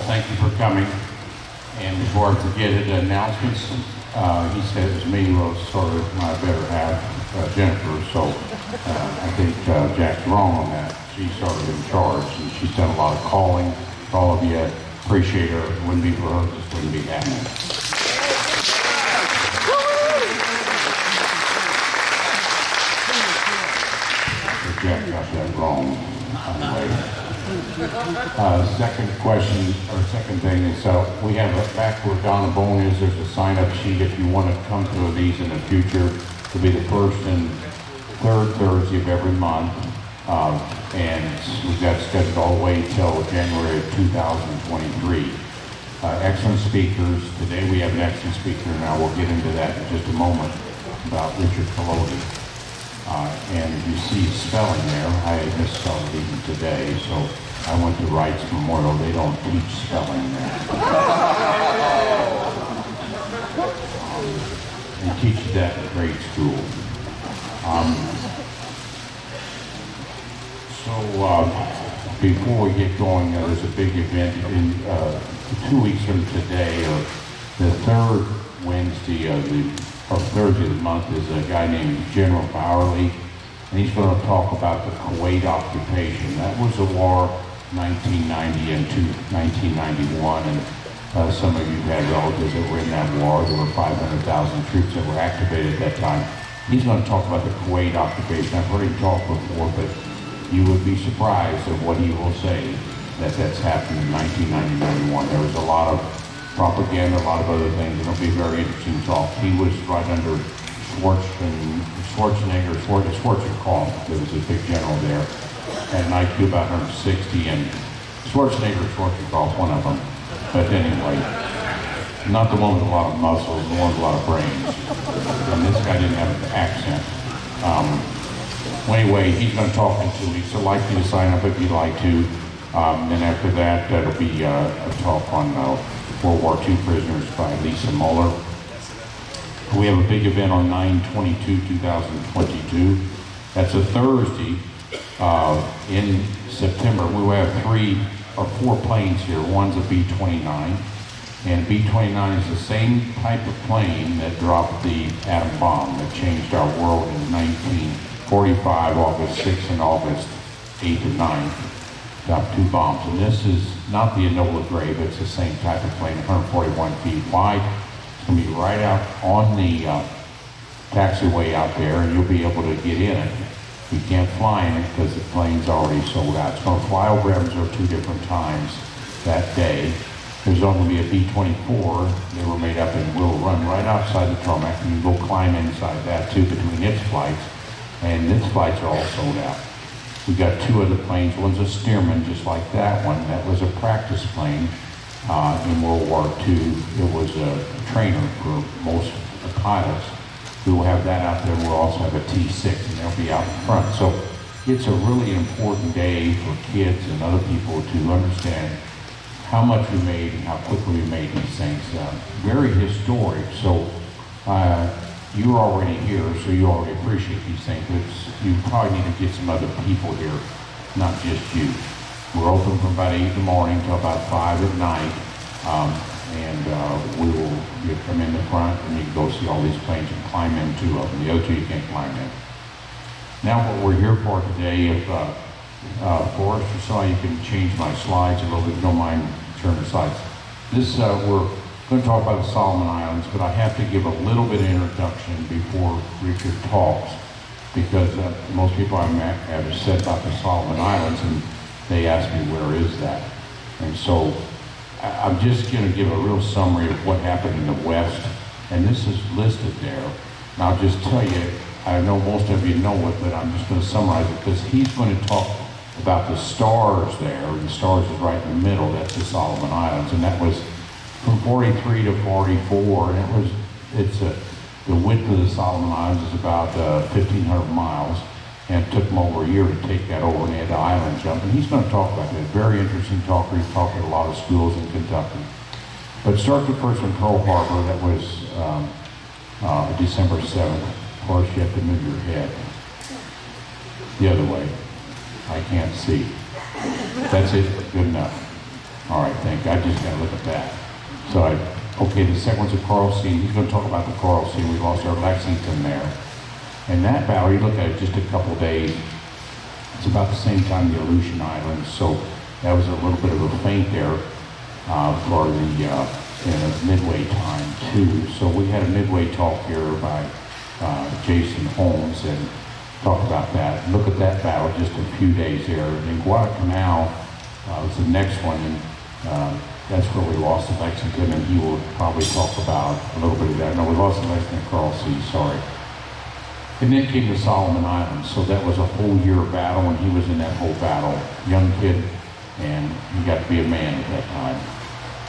thank you for coming. And before I forget it, announcements. He said it was me who was sort of my better half, Jennifer. So I think Jack's wrong on that. She's sort of in charge, and she's done a lot of calling. For all of you, appreciate her. It wouldn't be for her, this wouldn't be happening. Jack got that wrong. Anyway. Second question, or second thing is, we have back where Donna Bone is, there's a sign-up sheet if you want to come to these in the future. It'll be the first and third Thursday of every month. And we've got scheduled all the way till January of 2023. Excellent speakers. Today we have an excellent speaker, and I will get into that in just a moment about Richard Kelody. And you see spelling there. I misspelled it even today, so I went to Wright's Memorial. They don't teach spelling there. They teach that in grade school. Before we get going, there's a big event in 2 weeks from today, or the third Wednesday of Thursday of the month, is a guy named General Bowerly, and he's going to talk about the Kuwait Occupation. That was a war 1990 and 1991, and some of you had relatives that were in that war. There were 500,000 troops that were activated at that time. He's going to talk about the Kuwait Occupation. I've heard him talk before, but you would be surprised at what he will say that's happened in 1991. There was a lot of propaganda, a lot of other things, and it'll be very interesting talk. He was right under Schwarzenegger call. There was a big general there, had an IQ about 160, and Schwarzenegger call, one of them. But anyway, not the one with a lot of muscles, the one with a lot of brains. And this guy didn't have an accent. Anyway, he's going to talk in 2 weeks, so I'd like you to sign up if you'd like to. Then after that, that'll be a talk on World War II prisoners by Lisa Muller. We have a big event on 9/22/2022. That's a Thursday in September. We will have 3 or 4 planes here. One's a B-29, and B-29 is the same type of plane that dropped the atom bomb that changed our world in 1945, August 6th and August 8th and 9th. Dropped 2 bombs. And this is not the Enola Gray, but it's the same type of plane, 141 feet wide. It's going to be right out on the taxiway out there, and you'll be able to get in it. You can't fly in it because the plane's already sold out. It's going to fly over Evansville 2 different times that day. There's only going to be a B-24. They were made up and will run right outside the tarmac, and you can go climb inside that too between its flights. And its flights are all sold out. We've got 2 other planes. One's a Stearman, just like that one. That was a practice plane in World War II. It was a trainer for most pilots. We will have that out there. We'll also have a T-6, and they'll be out in front. So it's a really important day for kids and other people to understand how much we made and how quickly we made these things. Very historic. So you're already here, so you already appreciate these things. You probably need to get some other people here, not just you. We're open from about 8 in the morning till about 5 at night, we will come in the front, and you can go see all these planes and climb in 2 of them. The other 2 you can't climb in. Now what we're here for today, if Forrest or so, you can change my slides a little bit, if you don't mind turning the slides. We're going to talk about the Soloman Islands, but I have to give a little bit of introduction before Richard talks, because most people I met have said about the Soloman Islands, and they ask me, where is that? And so I'm just going to give a real summary of what happened in the West, and this is listed there. And I'll just tell you, I know most of you know it, but I'm just going to summarize it, because he's going to talk about the stars there, and the stars is right in the middle. That's the Soloman Islands, and that was from 43 to 44, and the width of the Soloman Islands is about 1,500 miles, and it took them over a year to take that over, and they had the island jump, and he's going to talk about that. Very interesting talker. He's talked at a lot of schools in Kentucky. But start the first one, Pearl Harbor. That was December 7th. Of course, you have to move your head the other way. I can't see. That's it? Good enough. All right, thank I just gotta look at that. So okay, the second one's a Coral Sea. He's gonna talk about the Coral Sea. We lost our Lexington there. And that battle, you look at it just a couple days, it's about the same time the Aleutian Islands, so that was a little bit of a feint there for the Midway time too. So we had a Midway talk here by Jason Holmes and talked about that. Look at that battle just a few days there. And Guadalcanal was the next one, and that's where we lost to Lexington, and he will probably talk about a little bit of that. No, we lost to Lexington Coral Sea, sorry. And then came the Soloman Islands, so that was a whole year battle, and he was in that whole battle. Young kid, and he got to be a man at that time.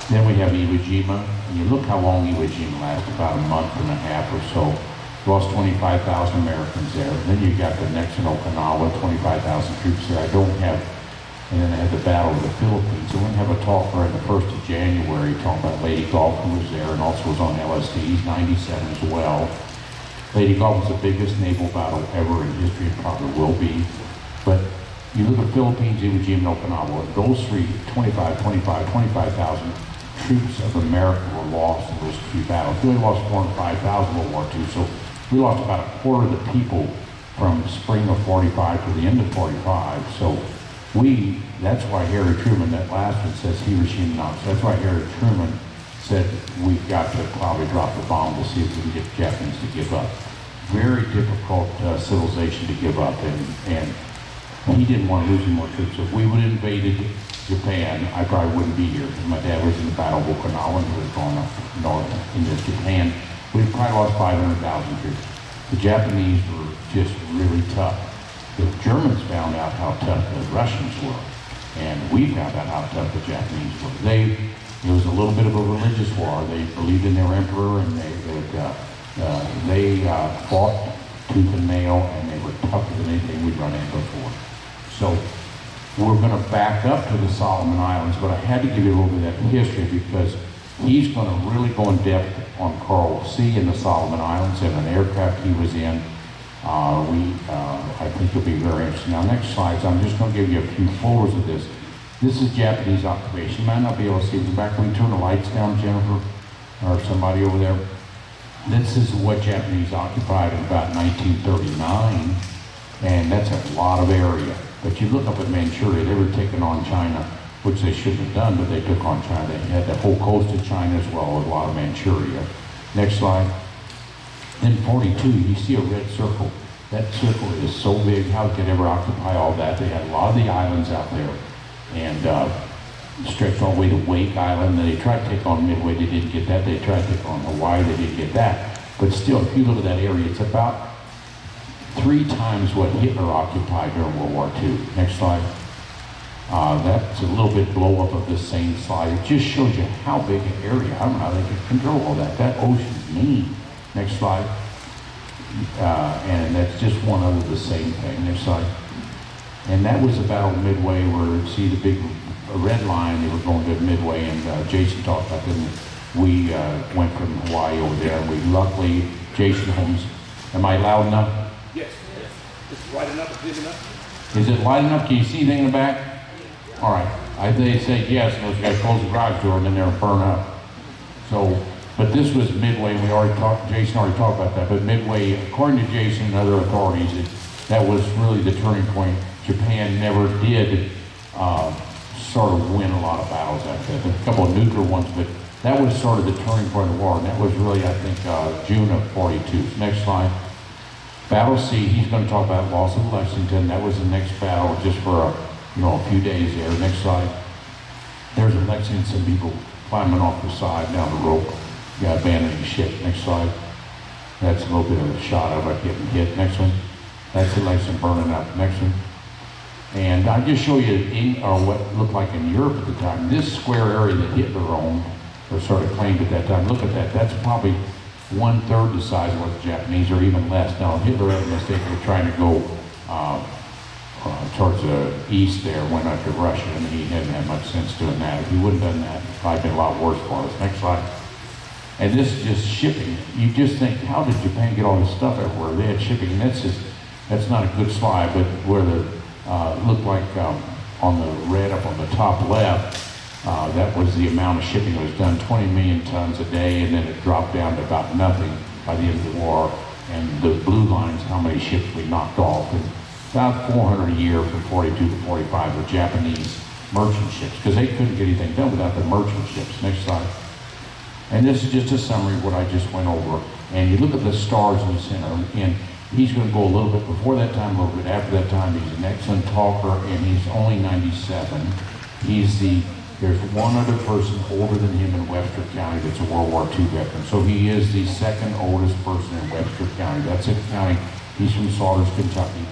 Then we have Iwo Jima, and you look how long Iwo Jima lasted, about a month and a half or so. Lost 25,000 Americans there. And then you got the next in Okinawa, 25,000 troops there. I don't have, and then I had the Battle of the Philippines. So we're gonna have a talk right the 1st of January, talking about Lady Gulf, who was there, and also was on LSD. He's 97 as well. Lady Gulf was the biggest naval battle ever in history, and probably will be. But you look at Philippines, Iwo Jima, and Okinawa, those three, 25,000 troops of America were lost in those three battles. We only lost 4,000 and 5,000 World War II, so we lost about a quarter of the people from spring of 45 to the end of 45. So that's why Harry Truman, that last one says Hiroshima now. So that's why Harry Truman said we've got to probably drop the bomb to see if we can get the Japanese to give up. Very difficult civilization to give up, and he didn't want to lose any more troops. If we would have invaded Japan, I probably wouldn't be here. My dad was in the Battle of Okinawa, and he was going up north into Japan. We probably lost 500,000 troops. The Japanese were just really tough. The Germans found out how tough the Russians were, and we found out how tough the Japanese were. It was a little bit of a religious war. They believed in their emperor, and they fought tooth and nail, and they were tougher than anything we'd run into before. So we're going to back up to the Soloman Islands, but I had to give you a little bit of that history because he's going to really go in depth on Coral Sea and the Soloman Islands and an aircraft he was in. I think it'll be very interesting. Now, next slides, I'm just going to give you a few photos of this. This is Japanese occupation. You might not be able to see from back. When you turn the lights down, Jennifer, or somebody over there. This is what Japanese occupied in about 1939, and that's a lot of area. But you look up at Manchuria, they were taking on China, which they shouldn't have done, but they took on China. They had the whole coast of China as well as a lot of Manchuria. Next slide. In 42, you see a red circle. That circle is so big, how could it ever occupy all that? They had a lot of the islands out there, and stretched all the way to Wake Island. They tried to take on Midway, they didn't get that. They tried to take on Hawaii, they didn't get that. But still, if you look at that area, it's about 3 times what Hitler occupied during World War II. Next slide. That's a little bit blow up of this same slide. It just shows you how big an area. I don't know how they could control all that. That ocean's mean. Next slide. And that's just one of the same thing. Next slide. And that was the Battle of Midway, where you see the big red line. They were going to Midway, and Jason talked about them. We went from Hawaii over there, and we luckily, Jason Holmes, am I loud enough? Yes. It's light enough, big enough. Is it light enough? Can you see anything in the back? All right. They say yes, and those guys close the garage door, and then they'll burn up. So, but this was Midway, and Jason already talked about that. But Midway, according to Jason and other authorities, that was really the turning point. Japan never did sort of win a lot of battles after that. A couple of nuclear ones, but that was sort of the turning point of the war, and that was really, I think, June of 42. Next slide. Battle C, he's going to talk about loss of Lexington. That was the next battle, just for a few days there. Next slide. There's a Lexington, some people climbing off the side down the rope. You got abandoning ship. Next slide. That's a little bit of a shot of it getting hit. Next one. That's the Lexington burning up. Next one. And I just show you what looked like in Europe at the time. This square area that Hitler owned, or sort of claimed at that time, look at that. That's probably 1/3 the size of what the Japanese, or even less. Now, Hitler had a mistake. They were trying to go towards the east there, went up to Russia, and he hadn't had much sense doing that. If he wouldn't have done that, it'd probably been a lot worse for us. Next slide. And this is just shipping. You just think, how did Japan get all this stuff everywhere? They had shipping, and that's not a good slide, but where the looked like on the red up on the top left, That was the amount of shipping that was done, 20 million tons a day, and then it dropped down to about nothing by the end of the war. And the blue line's how many ships we knocked off. And about 400 a year from 42 to 45 were Japanese merchant ships, because they couldn't get anything done without the merchant ships. Next slide. And this is just a summary of what I just went over. And you look at the stars in the center, and he's going to go a little bit before that time, a little bit after that time. He's an excellent talker, and he's only 97. There's one other person older than him in Webster County that's a World War II veteran. So he is the second oldest person in Webster County. That's a county. He's from Salters, Kentucky.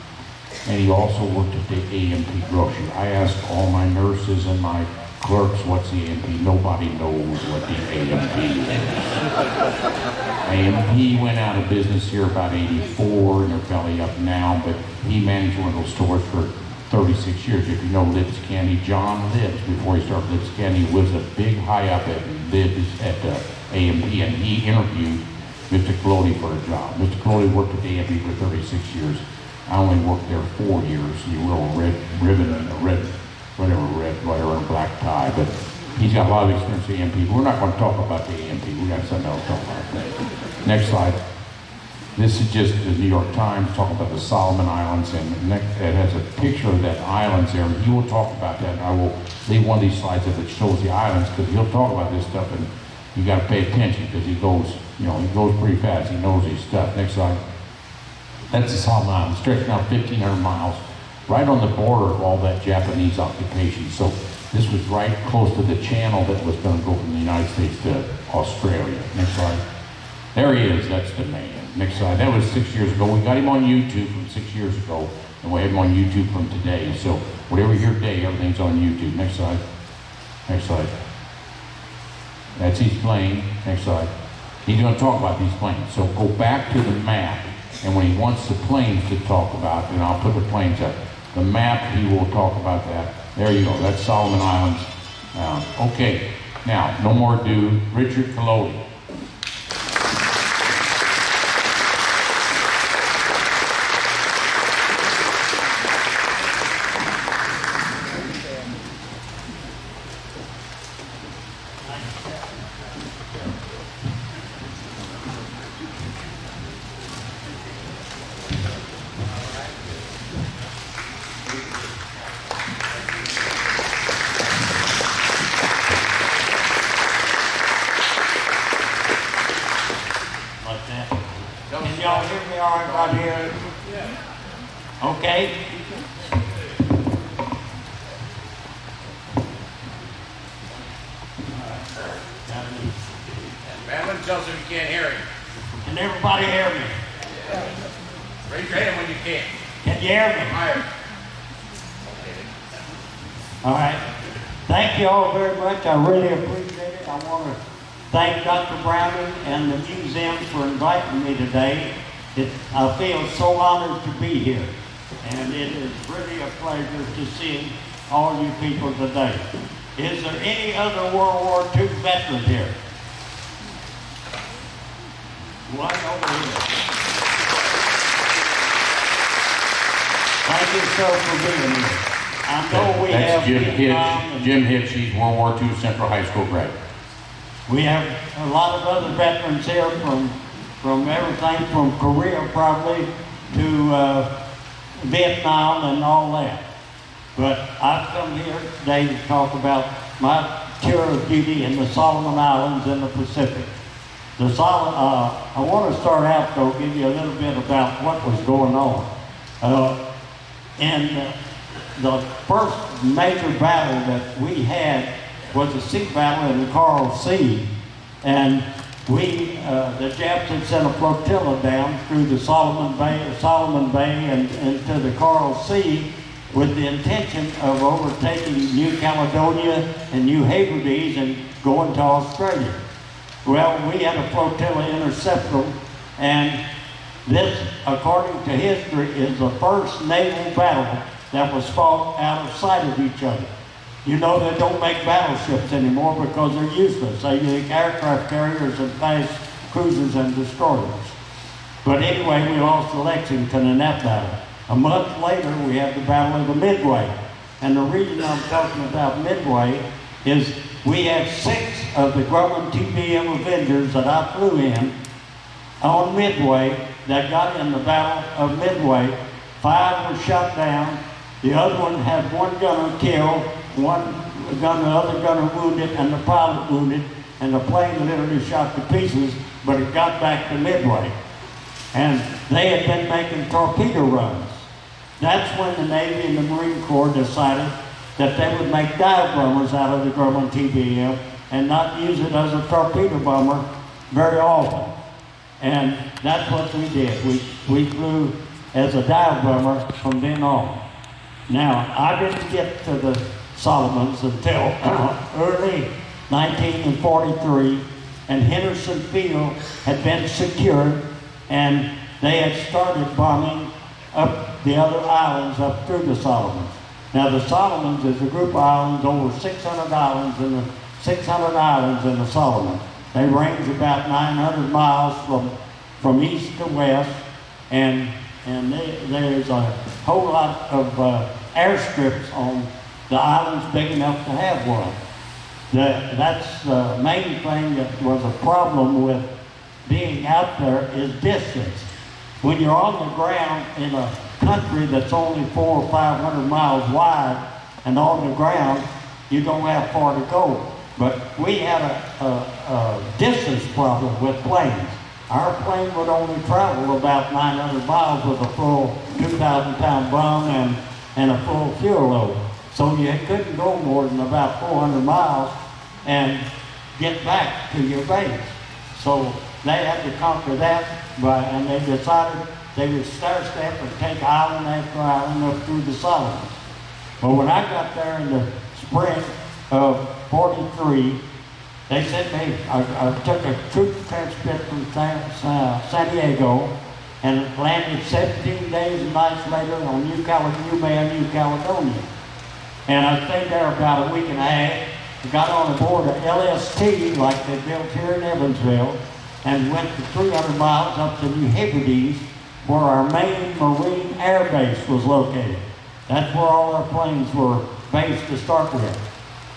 And he also worked at the A&P grocery. I asked all my nurses and my clerks, what's the A&P? Nobody knows what the A&P is. A&P went out of business here about 84, and they're belly up now, but he managed one of those stores for 36 years. If you know Libbs Candy, John Libbs, before he started Libbs Candy, was a big high up at Libbs at A&P, and he interviewed Mr. Kelody for a job. Mr. Kelody worked at A&P for 36 years. I only worked there 4 years. You will red ribbon and a red, whatever, and a black tie. But he's got a lot of experience at A&P. We're not going to talk about the A&P. We got something else to talk about. Next slide. This is just the New York Times talking about the Soloman Islands, and it has a picture of that islands there. He will talk about that. And I will leave one of these slides up that shows the islands, because he'll talk about this stuff, and you got to pay attention, because he goes pretty fast. He knows his stuff. Next slide. That's the Soloman Islands, stretching out 1,500 miles, right on the border of all that Japanese occupation. So this was right close to the channel that was going to go from the United States to Australia. Next slide. There he is. That's the man. Next slide. That was 6 years ago. We got him on YouTube from 6 years ago, and we have him on YouTube from today. So whatever you hear today, everything's on YouTube. Next slide. Next slide. That's his plane. Next slide. He's going to talk about these planes. So go back to the map, and when he wants the planes to talk about, and I'll put the planes up, the map, he will talk about that. There you go. That's Soloman Islands. Okay. Now, no more ado. Richard Kelody. Can y'all hear me all right out here? Okay. Madeline tells him you can't hear him. Can everybody hear me? Raise your hand when you can. Can you hear me? Higher. All right. Thank you all very much. I really appreciate it. I want to thank Dr. Browning and the museum for inviting me today. I feel so honored to be here, and it is really a pleasure to see all you people today. Is there any other World War II veteran here? One over here. Thank you, sir, for being here. I know we That's have Jim Vietnam Hitch. and Jim Hitch, he's World War II Central High School grad. we have a lot of other veterans here from everything from Korea probably to Vietnam and all that. But I've come here today to talk about my tour of duty in the Soloman Islands in the Pacific. I want to start out, though, give you a little bit about what was going on. The first major battle that we had was the Sikh battle in the Coral Sea, and the Japs had sent a flotilla down through the Solomon Bay and into the Coral Sea with the intention of overtaking New Caledonia and New Hebrides and going to Australia. Well, we had a flotilla intercept them, and this, according to history, is the first naval battle that was fought out of sight of each other. You know, they don't make battleships anymore because they're useless. They make aircraft carriers and fast cruisers and destroyers. But anyway, we lost to Lexington in that battle. A month later, we had the Battle of the Midway. And the reason I'm talking about Midway is we had 6 of the Grumman TBM Avengers that I flew in on Midway that got in the Battle of Midway. 5 were shot down. The other one had 1 gunner killed, the other gunner wounded, and the pilot wounded, and the plane literally shot to pieces, but it got back to Midway. And they had been making torpedo runs. That's when the Navy and the Marine Corps decided that they would make dive bombers out of the Grumman TBM and not use it as a torpedo bomber very often. And that's what we did. We flew as a dive bomber from then on. Now, I didn't get to the Solomons until early 1943, and Henderson Field had been secured, and they had started bombing up the other islands up through the Solomons. Now, the Solomons is a group of islands, over 600 islands in the Solomons. They range about 900 miles from east to west, and there's a whole lot of airstrips on the islands big enough to have one. That's the main thing that was a problem with being out there is distance. When you're on the ground in a country that's only 400 or 500 miles wide and on the ground, you don't have far to go. But we had a distance problem with planes. Our plane would only travel about 900 miles with a full 2,000-pound bomb and a full fuel load. So you couldn't go more than about 400 miles and get back to your base. So they had to conquer that, and they decided they would stair-step and take island after island up through the Solomons. But when I got there in the spring of '43, they sent me, I took a troop transcript from San Diego and landed 17 days and nights later on New Caledonia. And I stayed there about a week and a half. Got on board a LST like they built here in Evansville and went to 300 miles up to New Hebrides where our main Marine Air Base was located. That's where all our planes were based to start with.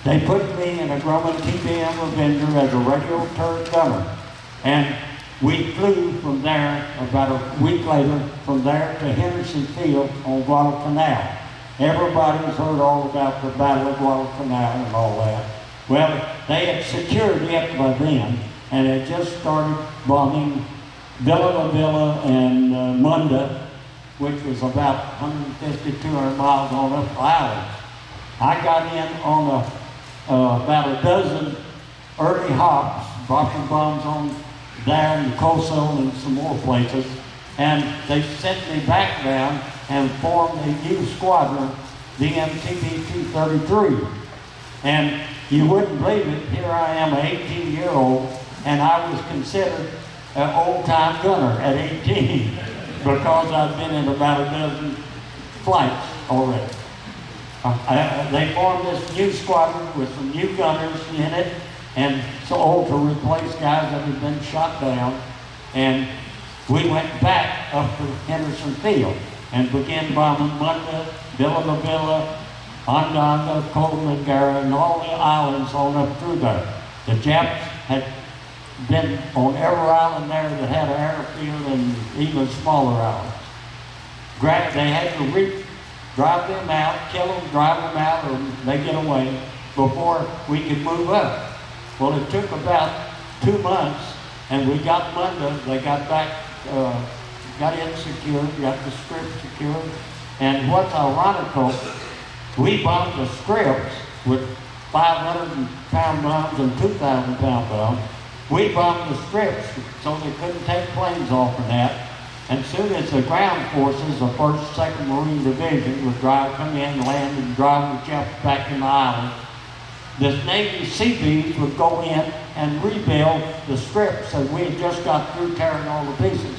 They put me in a Grumman TBM Avenger as a radio turret gunner. And we flew from there about a week later from there to Henderson Field on Guadalcanal. Everybody's heard all about the Battle of Guadalcanal and all that. Well, they had secured it by then, and had just started bombing Villa La Villa and Munda, which was about 150, 200 miles on up the island. I got in on about a dozen early hops, dropping bombs on there in Kosovo and some more places, and they sent me back down and formed a new squadron, the MTB-233. And you wouldn't believe it, here I am, an 18-year-old, and I was considered an old-time gunner at 18 because I'd been in about a dozen flights already. They formed this new squadron with some new gunners in it, and so to replace guys that had been shot down. And we went back up to Henderson Field and began bombing Munda, Villa La Villa, Onondaga, Kolmagara, and all the islands on up through there. The Japs had been on every island there that had an airfield and even smaller islands. They had to drive them out, kill them, drive them out, or they get away before we could move up. Well, it took about 2 months, and we got Munda. They got back, got it secured, got the script secured. And what's ironical, we bombed the scripts with 500-pound bombs and 2,000-pound bombs. We bombed the scripts so they couldn't take planes off of that. And soon as the ground forces, the 1st, 2nd Marine Division would come in, land, and drive the jump back in the island, the Navy Seabees would go in and rebuild the scripts that we had just got through tearing all the pieces.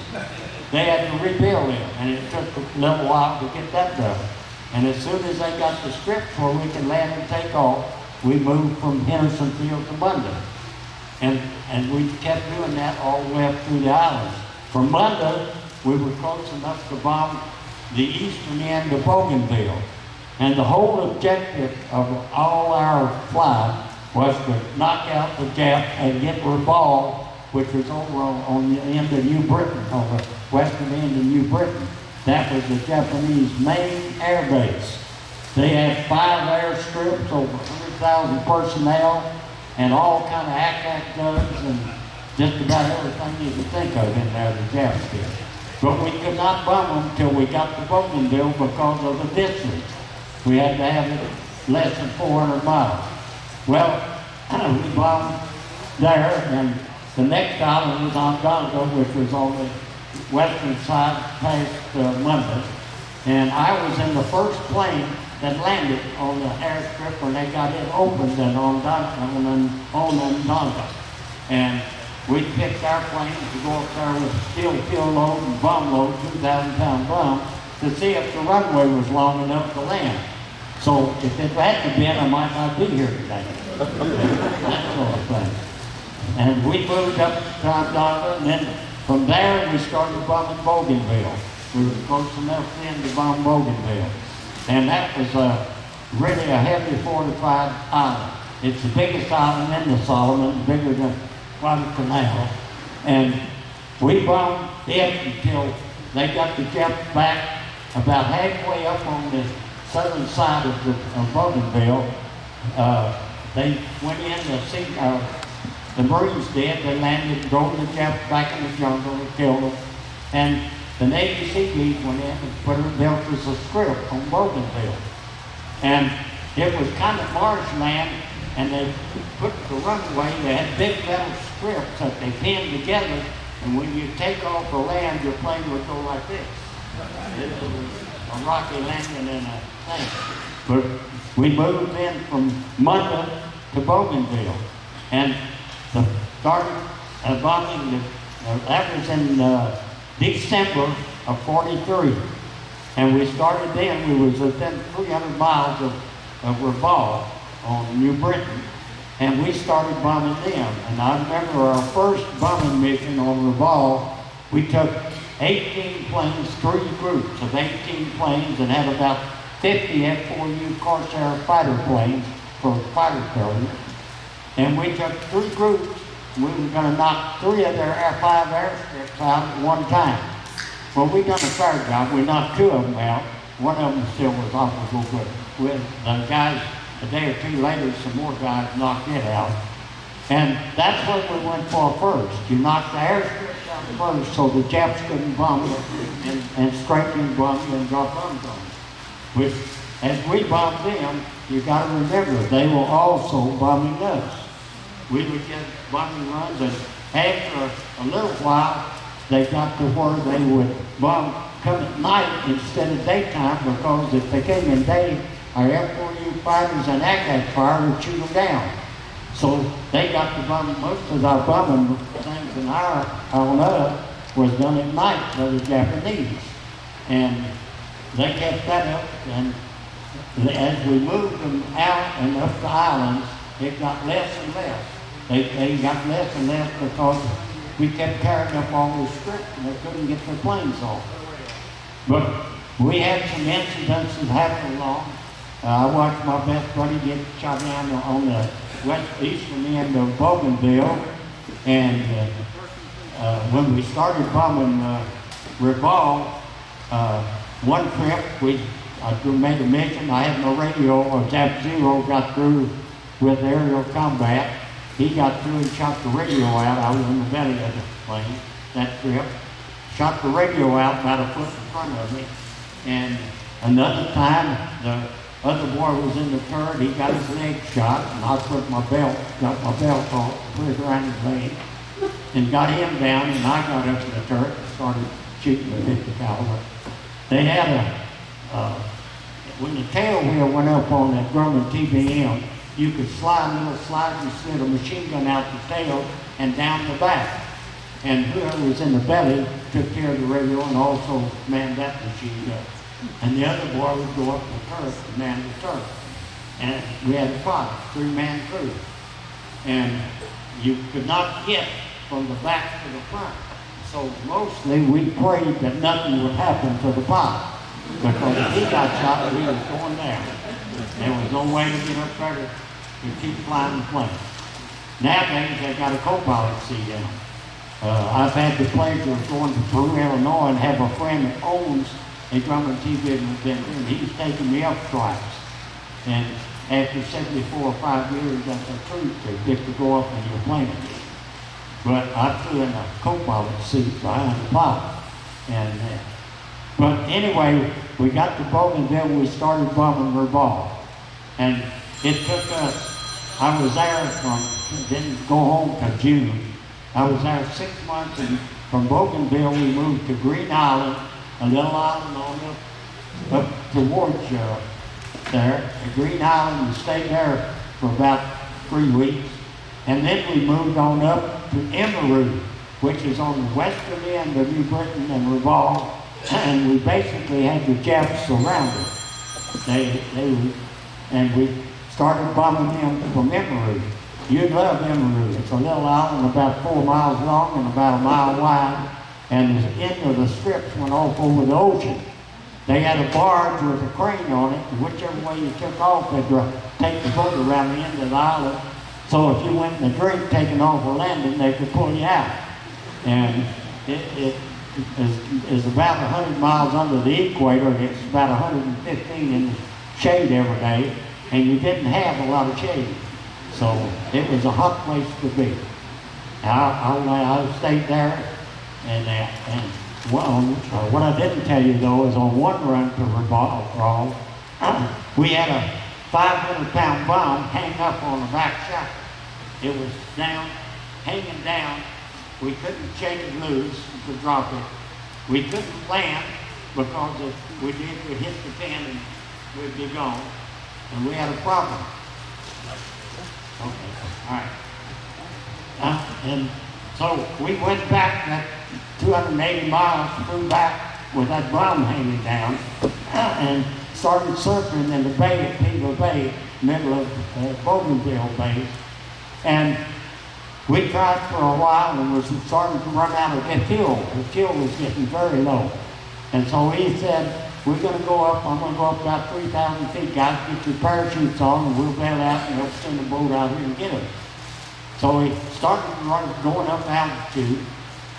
They had to rebuild them, and it took a little while to get that done. And as soon as they got the scripts where we could land and take off, we moved from Henderson Field to Munda. And we kept doing that all the way up through the islands. From Munda, we were close enough to bomb the eastern end of Bogeyville. And the whole objective of all our flight was to knock out the Jap and get Rabaul, which was over on the end of New Britain, on the western end of New Britain. That was the Japanese main air base. They had 5 airstrips, over 100,000 personnel, and all kind of ack-ack guns and just about everything you could think of in there, the Japs did. But we could not bomb them until we got to Bogeyville because of the distance. We had to have it less than 400 miles. Well, we bombed there, and the next island was Onondaga, which was on the western side past Monday. And I was in the first plane that landed on the airstrip when they got it opened at Onondaga. And we picked our planes to go up there with steel fuel load and bomb load, 2,000-pound bomb, to see if the runway was long enough to land. So if it hadn't been, I might not be here today. That sort of thing. And we moved up to Onondaga, and then from there we started bombing Bogeyville. We were close enough then to bomb Bogeyville. And that was really a heavy fortified island. It's the biggest island in the Solomon, bigger than Guadalcanal. And we bombed it until they got the Japs back about halfway up on the southern side of Bogeyville. They went in to see, the Marines did. They landed, drove the Japs back in the jungle and killed them. And the Navy Seabees went in and built us a script on Bogeyville. And it was kind of marshland, and they put the runway, they had big metal strips that they pinned together, and when you take off the land, your plane would go like this. It was a rocky landing and a thing. But we moved in from Monday to Bogeyville, and started bombing, that was in December of 43. And we started then, we was within 300 miles of Rabaul on New Britain, and we started bombing them. And I remember our first bombing mission on Rabaul, we took 18 planes, 3 groups of 18 planes, and had about 50 F-4U Corsair fighter planes for fighter carriers. And we took 3 groups. We were going to knock 3 of their 5 airstrips out at one time. Well, we done a fair job. We knocked 2 of them out. One of them still was awful good. With the guys, a day or 2 later, some more guys knocked it out. And that's what we went for first. You knocked the airstrips out first so the Japs couldn't bomb it and strafing bomb you and drop bombs on it. Which, as we bombed them, you got to remember, they were also bombing us. We would get bombing runs, and after a little while, they got to where they would bomb come at night instead of daytime, because if they came in day, our F-4U fighters and ACAC fire would shoot them down. So they got to bomb, most of our bombing things in our on us was done at night by the Japanese. And they kept that up, and as we moved them out and up the islands, it got less and less. They got less and less because we kept carrying up all those strips and they couldn't get their planes off. But we had some incidents that happened along. I watched my best buddy get shot down on the eastern end of Bogeyville, and when we started bombing Rabaul, one trip I made a mission. I had no radio, or Zap Zero got through with aerial combat. He got through and shot the radio out. I was in the belly of the plane that trip. Shot the radio out about a foot in front of me. And another time, the other boy was in the turret. He got his leg shot, and I got my belt off, put it around his leg, and got him down. And I got up to the turret and started shooting the 50 caliber. They had when the tail wheel went up on that Grumman TBM, you could slide a little slide and slid a machine gun out the tail and down the back. And whoever was in the belly took care of the radio and also manned that machine gun. And the other boy would go up the turret and man the turret. And we had a 3-man crew. And you could not get from the back to the front. So mostly we prayed that nothing would happen to the pilot. Because if he got shot, we was going down. There was no way to get up there to to keep flying the plane. Nowadays, they've got a co-pilot seat in them. I've had the pleasure of going to Peru, Illinois, and have a friend that owns a Grumman TV event, and he's taken me up twice. And after 74 or 5 years, that's a treat to get to go up in your plane. But I flew in a co-pilot seat behind the pilot. But anyway, we got to Bogeyville, we started bombing Revolve. And it took us, I was there didn't go home till June. I was there 6 months, and from Bogeyville we moved to Green Island, a little island on up towards there, at Green Island, and stayed there for about 3 weeks. And then we moved on up to Emerald, which is on the western end of New Britain and Revolve, and we basically had the Japs surrounded. And we started bombing them from Emerald. You'd love Emerald. It's a little island about 4 miles long and about a mile wide, and the end of the strips went off over the ocean. They had a barge with a crane on it, and whichever way you took off, they'd take the boat around the end of the island. So if you went in the drink taking off or landing, they could pull you out. And it is about 100 miles under the equator. It's about 115 in the shade every day, and you didn't have a lot of shade. So it was a hot place to be. I stayed there, and what I didn't tell you though is on one run to Revolve, we had a 500-pound bomb hanging up on the back shack. It was down, hanging down. We couldn't shake it loose to drop it. We couldn't land because if we did, we'd hit the pin and we'd be gone. And we had a problem. Okay, all right. And so we went back that 280 miles, flew back with that bomb hanging down, and started surfing in the bay at Beaver Bay, middle of Bogeyville Bay. And we tried for a while and was starting to run out of fuel. The fuel was getting very low. And so he said, we're going to go up, I'm going to go up about 3,000 feet, guys, get your parachutes on, and we'll bail out and they'll send a boat out here and get us. So he started going up altitude,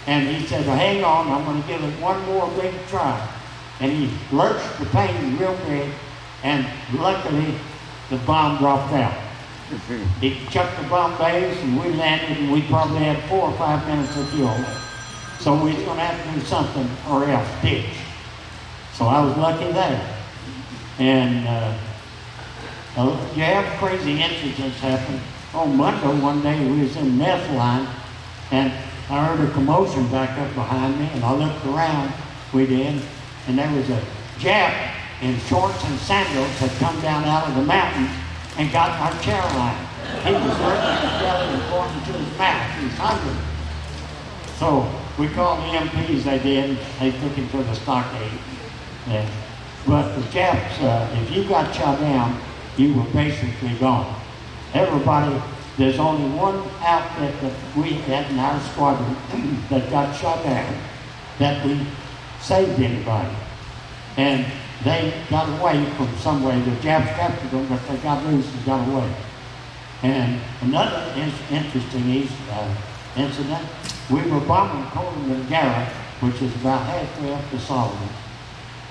and he said, well, hang on, I'm going to give it one more big try. And he lurched the plane real big, and luckily the bomb dropped out. He chucked the bomb bays, and we landed, and we probably had 4 or 5 minutes of fuel. So we was going to have to do something or else ditch. So I was lucky there. And you have crazy incidents happen. On Monday, one day, we was in the mess line, and I heard a commotion back up behind me, and I looked around, we did, and there was a Jap in shorts and sandals had come down out of the mountains and got our chair line. He was looking together and pointing to his mouth. He was hungry. So we called the MPs, they did. They took him to the stockade. Yeah. But the Japs, if you got shot down, you were basically gone. Everybody, there's only one outfit that we had in our squadron that got shot down, that we saved anybody. And they got away from some way. The Japs captured them, but they got loose and got away. And another interesting incident, we were bombing Coleman Garrett, which is about halfway up to Soloman.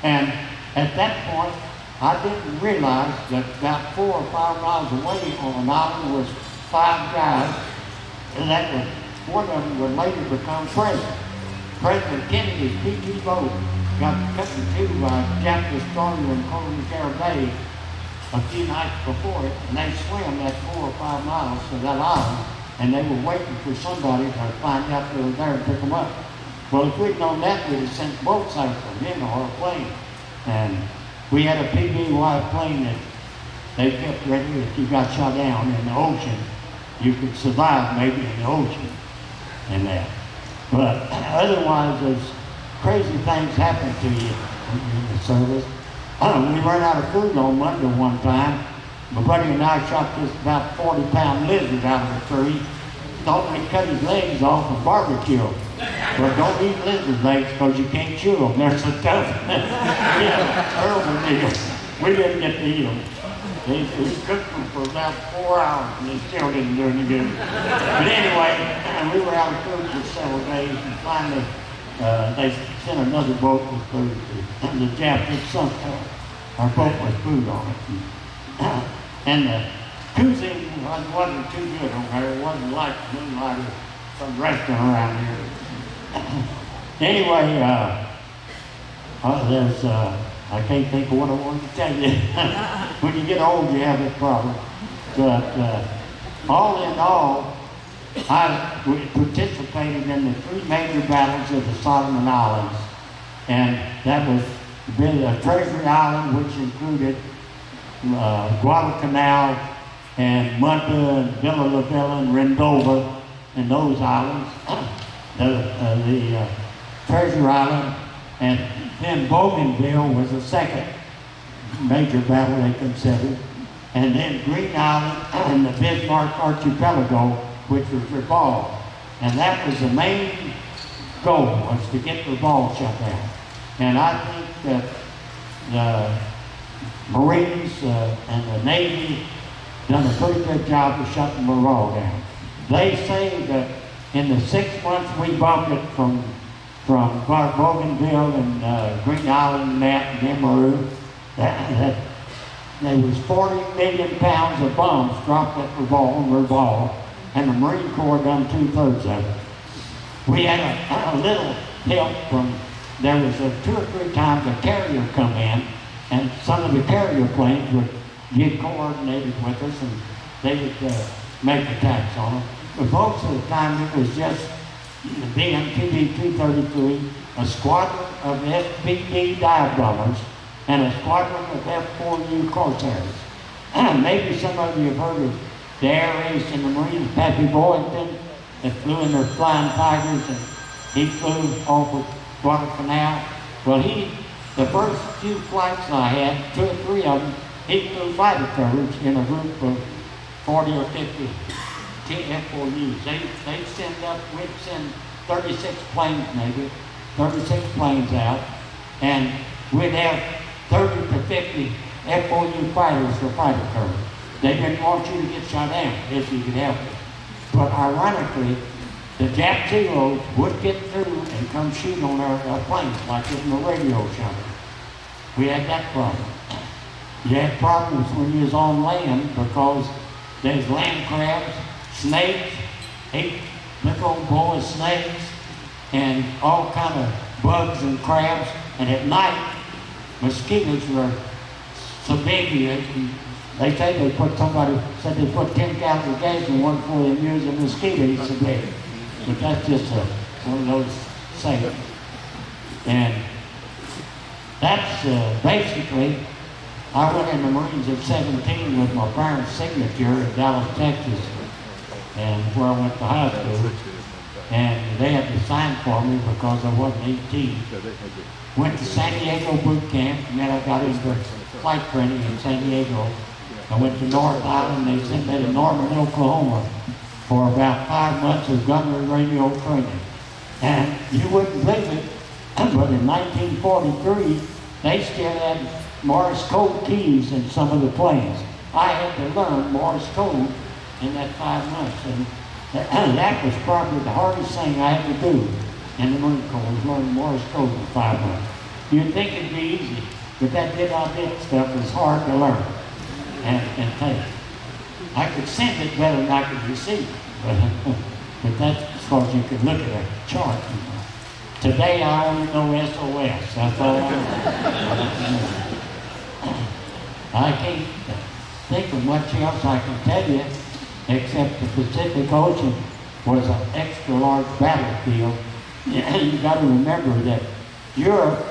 And at that point, I didn't realize that about 4 or 5 miles away on an island was 5 guys, and that was, one of them would later become president. President Kennedy's PG boat got cut in two by a Jap destroyer in Coleman Bay a few nights before it, and they swam that 4 or 5 miles to that island, and they were waiting for somebody to find out they were there and pick them up. Well, if we'd known that, we'd have sent boats out for them or a plane. And we had a PBY plane that they kept ready. If you got shot down in the ocean, you could survive maybe in the ocean and that. But otherwise, there's crazy things happen to you in the service. We ran out of food on Monday one time. My buddy and I shot this about 40-pound lizard out of a tree. Thought we'd cut his legs off and barbecue him. But don't eat lizard legs because you can't chew them. They're so tough. Yeah, terrible deal. We didn't get to eat them. We cooked them for about 4 hours and they still didn't do any good. But anyway, we were out of food for several days and finally they sent another boat with food. And the Japs had sunk our boat with food on it. And the cuisine wasn't too good over there. It wasn't like Moonlight or some restaurant around here. Anyway, I can't think of what I wanted to tell you. When you get old, you have that problem. But all in all, I participated in the 3 major battles of the Soloman Islands. And that was Treasury Island, which included Guadalcanal and Munda and Villa La Villa and Rendova and those islands. The Treasure Island, and then Bogeyville was the second major battle they considered, and then Green Island and the Bismarck Archipelago, which was Revolve. And that was the main goal, was to get Revolve shut down. And I think that the Marines and the Navy done a pretty good job of shutting Revolve down. They say that in the 6 months we bombed it from Bogeyville and Green Island and that and Emerald, that there was 40 million pounds of bombs dropped at Revolve, and the Marine Corps done 2/3 of it. We had a little help from, there was 2 or 3 times a carrier come in, and some of the carrier planes would get coordinated with us, and they would make attacks on them. But most of the time it was just the BMTB-233, a squadron of SBD dive bombers, and a squadron of F-4U Corsairs. Maybe some of you have heard of the Air Ace in the Marines, Pappy Boyington, that flew in their Flying Tigers, and he flew over Guadalcanal. Well, the first few flights I had, 2 or 3 of them, he flew fighter carriers in a group of 40 or 50 F-4Us. We'd send 36 planes maybe, 36 planes out, and we'd have 30 to 50 F-4U fighters for fighter carriers. They didn't want you to get shot down if you could help it. But ironically, the Jap Zeros would get through and come shoot on our planes, like in the radio shot. We had that problem. You had problems when you was on land because there's land crabs, snakes, 8 big old boa snakes, and all kind of bugs and crabs. And at night, mosquitoes were so big, they say they put 10 gallons of gas in one before they use a mosquito so big. But that's just one of those sayings. And that's basically, I went in the Marines at 17 with my parents' signature in Dallas, Texas, and where I went to high school. And they had to sign for me because I wasn't 18. Went to San Diego boot camp, and then I got into flight training in San Diego. I went to North Island. They sent me to Norman, Oklahoma for about 5 months of gunnery radio training. And you wouldn't believe it, but in 1943, they still had Morse code keys in some of the planes. I had to learn Morse code in that 5 months. And that was probably the hardest thing I had to do in the Marine Corps, was learn Morse code in 5 months. You'd think it'd be easy, but that did stuff was hard to learn and take. I could send it better than I could receive it, but that's as far as you could look at a chart. Today I only know SOS, that's all I know. I can't think of much else I can tell you, except the Pacific Ocean was an extra large battlefield. You got to remember that Europe,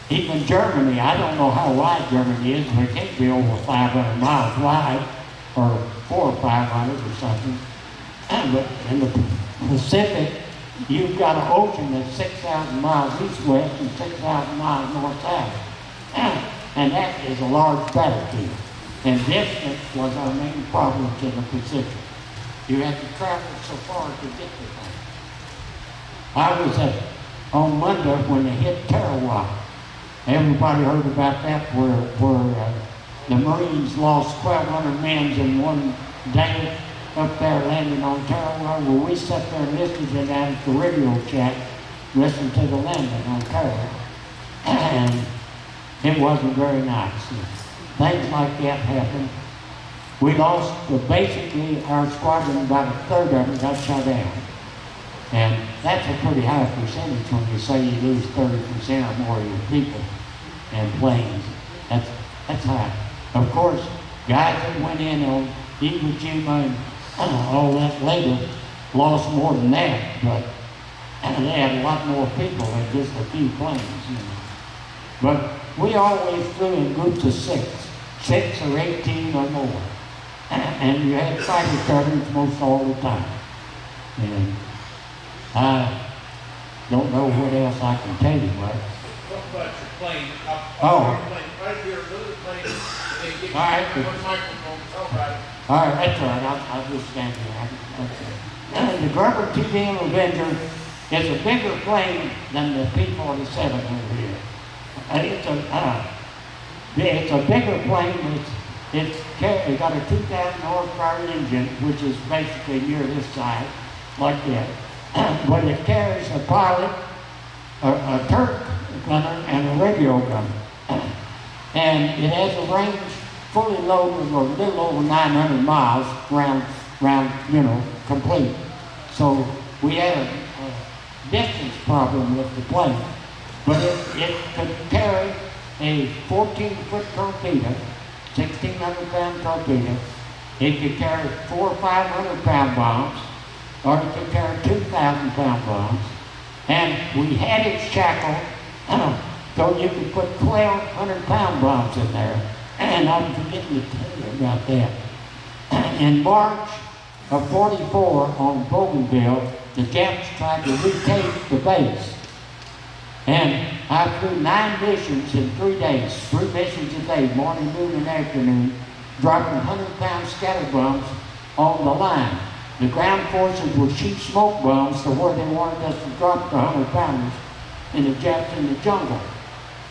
even Germany, I don't know how wide Germany is, but it can't be over 500 miles wide, or 400 or 500 or something. But in the Pacific, you've got an ocean that's 6,000 miles east-west and 6,000 miles north-south. And that is a large battlefield. And distance was our main problem in the Pacific. You had to travel so far to get to things. I was on Monday when they hit Tarawa. Everybody heard about that, where the Marines lost 1,200 men in one day up there landing on Tarawa. Well, we sat there and listened to that at the radio shack, listened to the landing on Tarawa. And it wasn't very nice. Things like that happened. We lost, basically, our squadron, about a third of it got shot down. And that's a pretty high percentage when you say you lose 30% or more of your people and planes. That's high. Of course, guys that went in on Iwo Jima and all that later lost more than that, but they had a lot more people than just a few planes. But we always flew in groups of 6 or 18 or more. And you had fighter coverage most all the time. And I don't know what else I can tell you, but. What about your plane? Right here, another plane. All right. One microphone, talk about it. All right, that's all right. I'll just stand here. The Gerber TBM Avenger is a bigger plane than the P-47 over here. It's a bigger plane. It's got a 2,000 horsepower engine, which is basically near this size, like that. But it carries a pilot, a turret gunner, and a radio gunner. And it has a range fully loaded of a little over 900 miles round, complete. So we had a distance problem with the plane. But it could carry a 14-foot torpedo, 1,600-pound torpedo. It could carry 400 or 500-pound bombs, or it could carry 2,000-pound bombs. And we had it shackled so you could put 1,200-pound bombs in there. And I'm forgetting to tell you about that. In March of '44 on Bogeyville, the Japs tried to retake the base. And I flew 9 missions in 3 days, 3 missions a day, morning, noon, and afternoon, dropping 100-pound scatter bombs on the line. The ground forces would shoot smoke bombs to where they wanted us to drop the 100-pounders in the Japs in the jungle.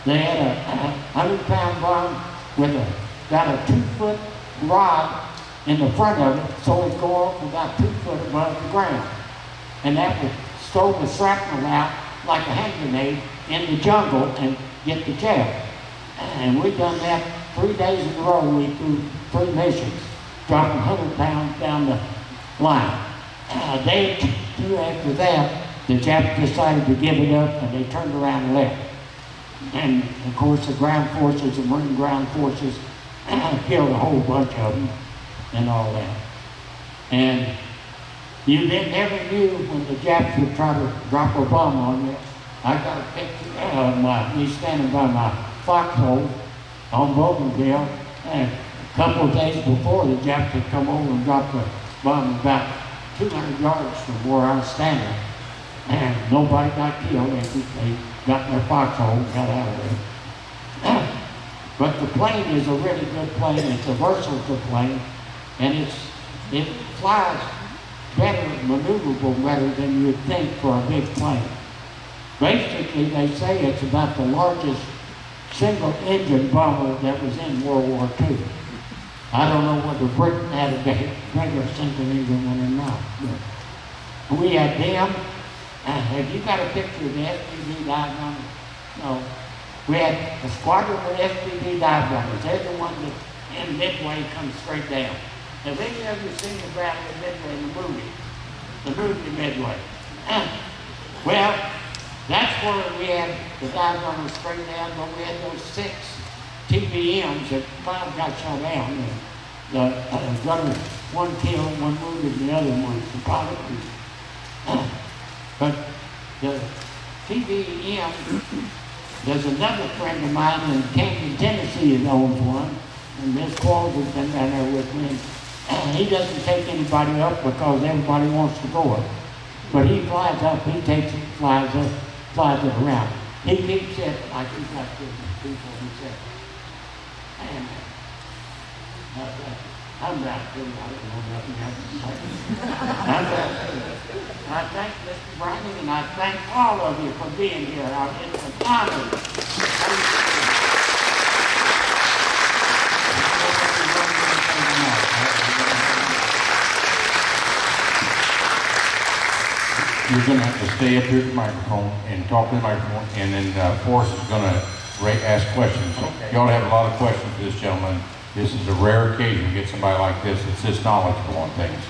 They had a 100-pound bomb with got a 2-foot rod in the front of it, so it'd go up about 2 foot above the ground. And that would stow the shrapnel out like a hand grenade in the jungle and get the Jap. And we've done that 3 days in a row. We threw 3 missions, dropping 100 pounds down the line. A day or 2 after that, the Japs decided to give it up, and they turned around and left. And of course, the ground forces, the Marine ground forces, killed a whole bunch of them and all that. And you never knew when the Japs would try to drop a bomb on you. I got a picture of me standing by my foxhole on Bogeyville, and a couple of days before, the Japs had come over and dropped a bomb about 200 yards from where I was standing. And nobody got killed. They got in their foxhole and got out of there. But the plane is a really good plane. It's a versatile plane, and it flies better, maneuverable better than you'd think for a big plane. Basically, they say it's about the largest single-engine bomber that was in World War II. I don't know whether Britain had a bigger single-engine one or not. But we had them. Have you got a picture of the SPV dive bombers? No. We had a squadron of SPV dive bombers. They're the ones that in Midway come straight down. Have any of you seen the Battle of Midway, the movie Midway? Well, that's where we had the dive bombers straight down, but we had those 6 TBMs that 5 got shot down. And the gunner, 1 killed, 1 wounded, and the other one, the pilot was. But the TBM, there's another friend of mine in Camden, Tennessee that owns one, and Miss Qualls has been down there with me. He doesn't take anybody up because everybody wants to go up. But he flies up, he takes it, flies it around. He keeps it like he's got 50 people, he said. And I'm not kidding, I don't know nothing else to say. I'm not kidding. I thank Mr. Browning, and I thank all of you for being here. It's an honor. you're gonna have to stay up here at the microphone and talk to the microphone, and then Forrest is gonna ask questions. You ought to have a lot of questions for this gentleman. This is a rare occasion to get somebody like this that's this knowledgeable on things.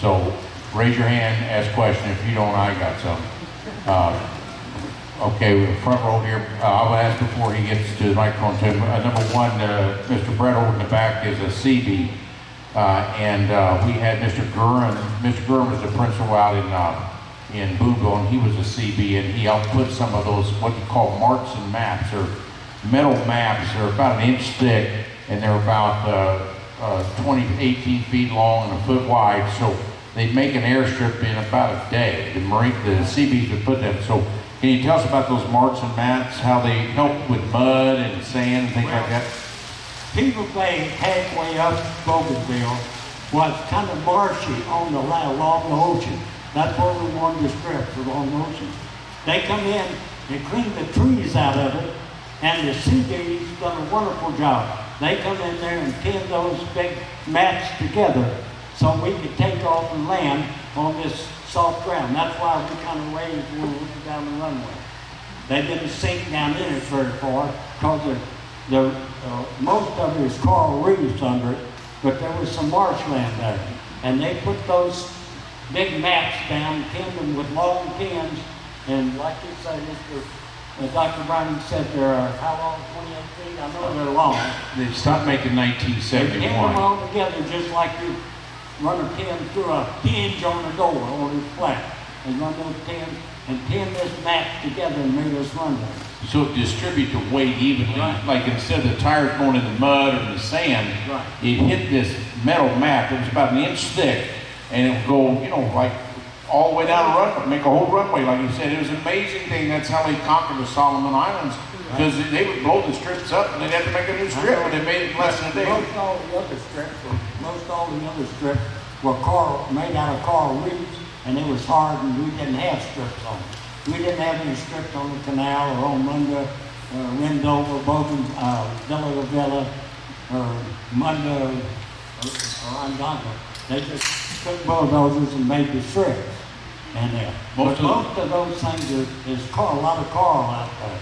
So raise your hand, ask a question. If you don't, I got some. Okay, front row here. I'll ask before he gets to the microphone. Number one, Mr. Brett over in the back is a CB. And we had Mr. Gurin. Mr. Gurin was the principal out in Bogeyville, and he was a CB, and he helped put some of those, what you call marks and maps, or metal maps. They're about an inch thick, and they're about 18 feet long and a foot wide. So they make an airstrip in about a day. The CBs would put them. So can you tell us about those marks and maps, how they help with mud and sand and things like that? People Bay, halfway up Bogeyville, was kind of marshy on the along the ocean. That's where we wanted the strips along the ocean. They come in and clean the trees out of it, and the CB's done a wonderful job. They come in there and pin those big mats together so we could take off and land on this soft ground. That's why we kind of raised when we went down the runway. They didn't sink down in it very far because most of it is coral reefs under it, but there was some marshland there. And they put those big mats down, pinned them with long pins, and like you say, Dr. Browning said they're, how long, 28 feet? I know they're long. They stopped making They pin them 1971. all together just like you run a pin through a hinge on the door or it's flat. And run those pins and pin this mat together and made us runway. So it distribute the weight evenly. Right. Like instead of the tires going in the mud or the sand, Right. it hit this metal mat that was about an inch thick, and it would go, like all the way down the runway, make a whole runway, like you said. It was an amazing thing. That's how they conquered the Soloman Islands, because they would blow the strips up and they'd have to make a new strip, and they made it in less than a day. Most all the other strips were made out of coral reefs, and it was hard, and we didn't have strips on it. We didn't have any strips on the canal or on Munda, Wendover, Villa, or Munda, or Andanga. They just took bulldozers and made the strips. And most of those things is a lot of coral out there.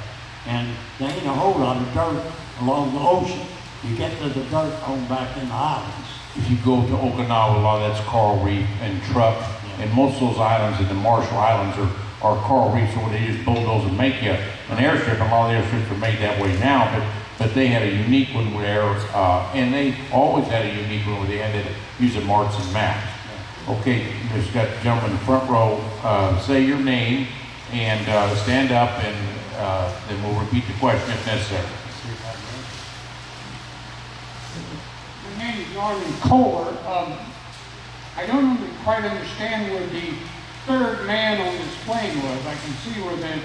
And there ain't a whole lot of dirt along the ocean. You get to the dirt on back in the islands. If you go to Okinawa, a lot of that's coral reef and truck, and most of those islands in the Marshall Islands are coral reefs, so they just bulldoze and make you an airstrip. And a lot of the airstrips are made that way now, but they had a unique one there, and they always had a unique one where they had to use the marks and maps. Okay, we've got the gentleman in the front row. Say your name and stand up, and then we'll repeat the question if necessary. My name is Norman Kohler. I don't quite understand where the third man on this plane was. I can see where the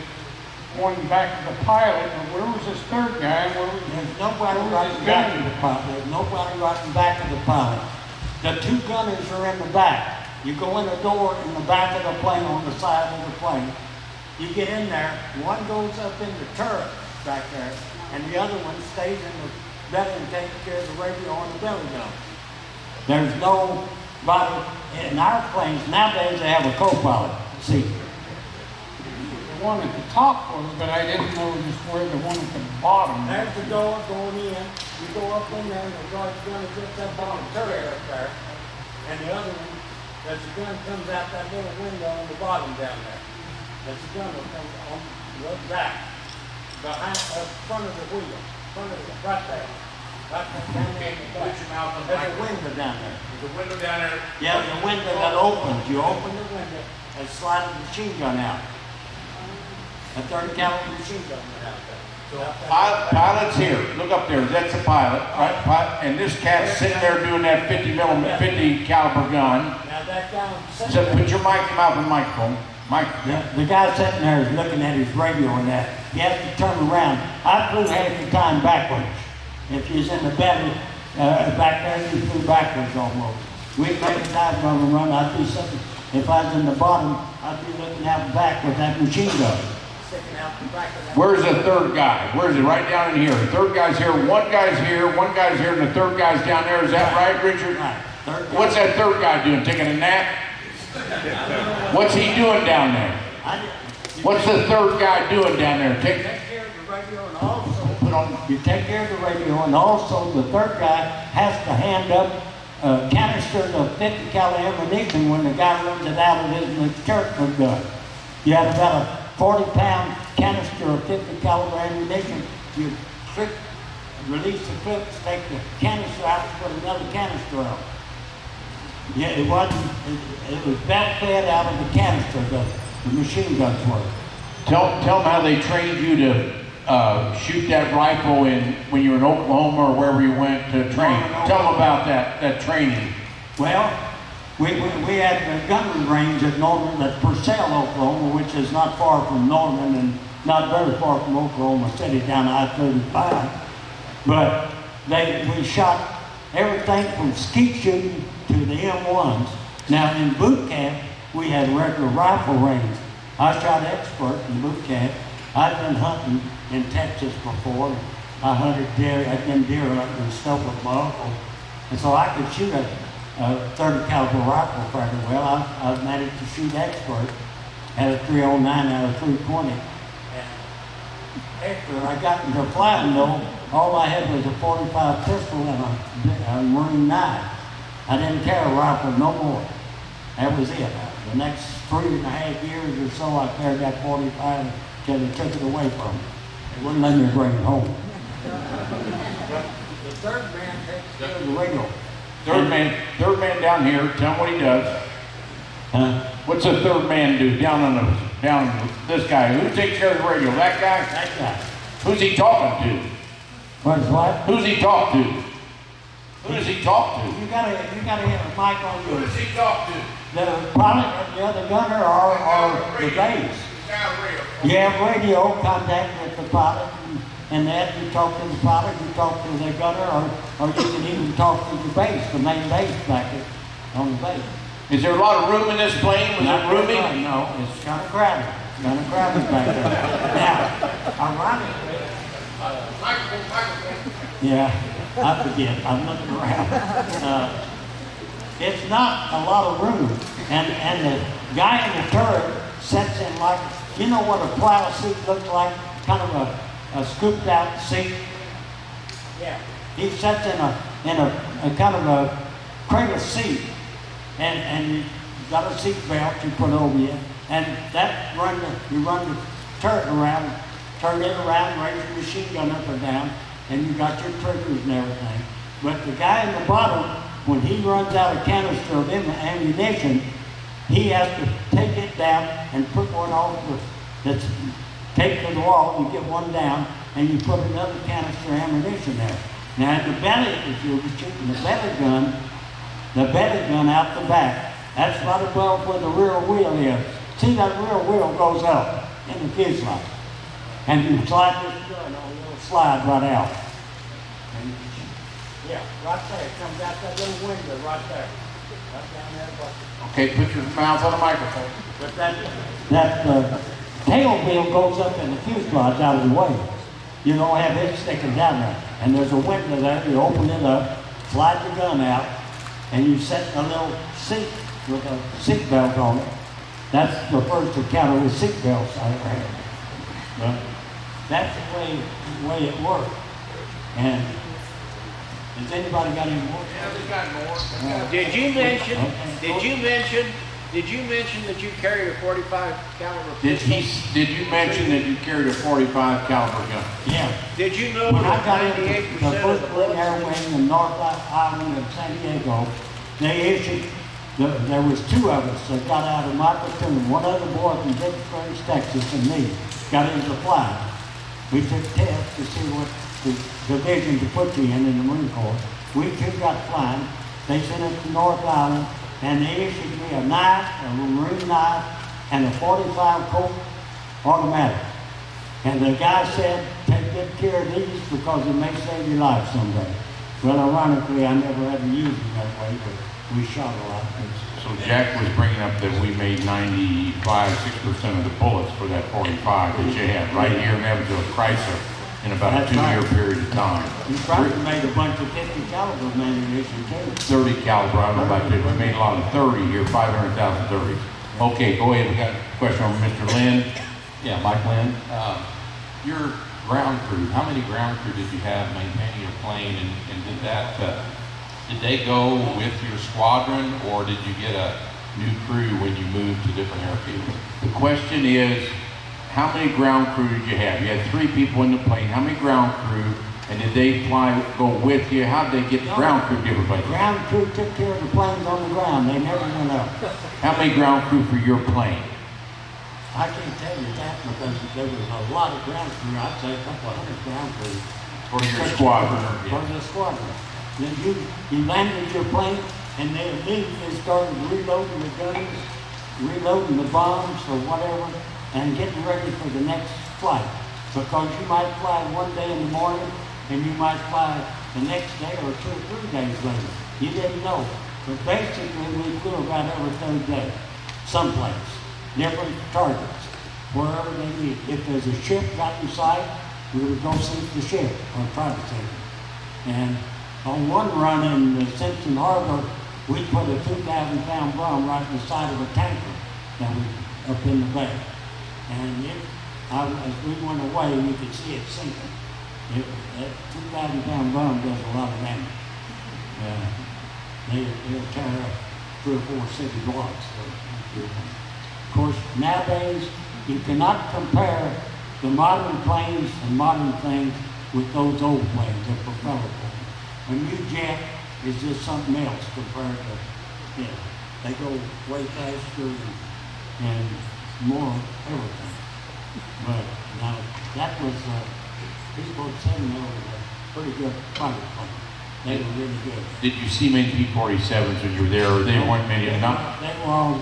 one back of the pilot, but where was this third guy? There's nobody right in back of the pilot. There's nobody right in back of the pilot. The two gunners are in the back. You go in the door in the back of the plane on the side of the plane. You get in there, one goes up in the turret back there, and the other one stays in the belly and takes care of the radio on the belly gun. There's nobody in our planes nowadays. They have a co-pilot. See, The one at the top was, but I didn't know just where the one at the bottom was. there's the door going in. You go up in there, and the guy's gun is just up on the turret up there, and the other one, that's the gun comes out that little window on the bottom down there. That's the gun that comes on the back, behind, front of the wheel, front of the right there. Right down there in the back. Put your mouth on the There's a microphone. window down there. There's a window down there. Yeah, the window that opens. You open the window and slide the machine gun out. A 30 caliber machine gun went out there. Pilot's here. Look up there. That's a pilot, right? And this cat's sitting there doing that 50 caliber gun. Now that guy So put your mic out in the microphone. the guy sitting there is looking at his radio and that. He has to turn around. I flew half the time backwards. If he's in the belly, back there, you flew backwards almost. We'd make a dive bomb and run. I'd be sitting, if I was in the bottom, I'd be looking out the back with that machine gun. Sticking out the back of that. Where's the third guy? Where's he? Right down in here. The third guy's here, one guy's here, and the third guy's down there. Is that right, Richard? Right. Third guy. What's that third guy doing? Taking a nap? What's he doing down there? What's the third guy doing down there? Take care of the radio and also you take care of the radio, and also the third guy has to hand up canisters of 50 cal ammunition when the guy runs it out of his Churchman gun. You have about a 40-pound canister of 50 caliber ammunition. You release the clips, take the canister out, and put another canister out. Yeah, it was back fed out of the canister, the machine guns were. Tell them how they trained you to shoot that rifle when you were in Oklahoma or wherever you went to train. Tell them about that training. Well, we had the gunnery range at Norman, at Purcell, Oklahoma, which is not far from Norman and not very far from Oklahoma City down I-35. But we shot everything from skeet shooting to the M1s. Now in boot camp, we had regular rifle range. I shot expert in boot camp. I'd been hunting in Texas before. I hunted deer, I'd been deer hunting and stuff with my uncle. And so I could shoot a 30 caliber rifle fairly well. I managed to shoot expert at a 309 out of 320. And after I got into flying though, all I had was a 45 pistol and a Marine knife. I didn't carry a rifle no more. That was it. The next 3.5 years or so, I carried that 45 until they took it away from me. They wouldn't let me bring it home. The third man takes care of the radio. Third man down here, tell him what he does. What's the third man do down this guy? Who takes care of the radio? That guy? That guy. Who's he talking to? What? Who's he talk to? Who does he talk to? You gotta have a mic on Who you. does he talk to? The pilot and the other gunner or the base. You have radio contact with the pilot, and that you talk to the pilot, you talk to the gunner, or you can even talk to the base, the main base back on the base. Is there a lot of room in this plane? Was it roomy? No, it's kind of crowded. Kind of crowded back there. Now, ironically, yeah, I forget. I'm looking around. It's not a lot of room, and the guy in the turret sets in like, you know what a plow seat looks like, kind of a scooped out seat. Yeah. He sets in a kind of a cradle seat, and you got a seat belt you put over you, and that you run the turret around, turn it around, raise your machine gun up or down, and you got your triggers and everything. But the guy in the bottom, when he runs out of canister of ammunition, he has to take it down and put one on that's taped to the wall. You get one down, and you put another canister of ammunition there. Now, at the belly, if you're shooting the belly gun out the back, that's right above where the rear wheel is. See, that rear wheel goes up in the fuselage. And you slide this gun on, it'll slide right out. And yeah, right there. It comes out that little window right there. Right down there. Okay, put your mouth on the microphone. But that tail wheel goes up in the fuselage out of the way. You don't have it sticking down there. And there's a window there. You open it up, slide the gun out, and you set a little seat with a seat belt on it. That's the first encounter with seat belts I ever had. But that's the way it worked. And has anybody got any more? Yeah, we got more. Did you mention that you carried a 45 caliber pistol? Did you mention that you carried a 45 caliber gun? Yeah. Did you know When I that got into 98% the of first the Marine Air bullets? Wing in North Island of San Diego, they issued, there was two of us that got out of my platoon. One other boy from Big Springs, Texas, and me got into flying. We took tests to see what the division to put you in the Marine Corps. We two got flying. They sent us to North Island, and they issued me a knife, a Marine knife, and a 45 Colt automatic. And the guy said, take good care of these because it may save your life someday. Well, ironically, I never had to use them that way, but we shot a lot. So Jack was bringing up that we made 95, 6% of the bullets for that 45 that you had right here in Evansville, Chrysler. in about a That's 2-year right. period of time. You probably made a bunch of 50 caliber ammunition too. 30 caliber, I don't know about 50, we made a lot of 30 here, 500,000 30s. Okay, go ahead, we got a question from Mr. Lynn. Yeah, Mike Lynn. Your ground crew, how many ground crew did you have maintaining your plane, and did they go with your squadron, or did you get a new crew when you moved to different airfields? The question is, how many ground crew did you have? You had 3 people in the plane, how many ground crew, and did they go with you? How did they get the ground crew to different places? Ground crew took care of the planes on the ground. They never went up. How many ground crew for your plane? I can't tell you that because there was a lot of ground crew. I'd say a couple of hundred ground crew. For your squadron? For the squadron. Then you landed your plane and they immediately started reloading the guns, reloading the bombs or whatever, and getting ready for the next flight. Because you might fly one day in the morning and you might fly the next day or 2 or 3 days later. You didn't know. But basically we flew about every 3rd day, someplace, different targets, wherever they need. If there's a ship got in sight, we would go sink the ship or try to sink it. And on one run in the Simpson Harbor, we put a 2,000-pound bomb right in the side of a tanker that was up in the bay. And as we went away, you could see it sinking. That 2,000-pound bomb does a lot of damage. They'll tear up 3 or 4 city blocks. Of course, nowadays, you cannot compare the modern planes and modern things with those old planes, the propeller planes. A new jet is just something else compared to, they go way faster and more everything. But now, that was, people saying they were a pretty good fighter plane. They were really good. Did you see many P-47s when you were there, or they weren't many enough? They were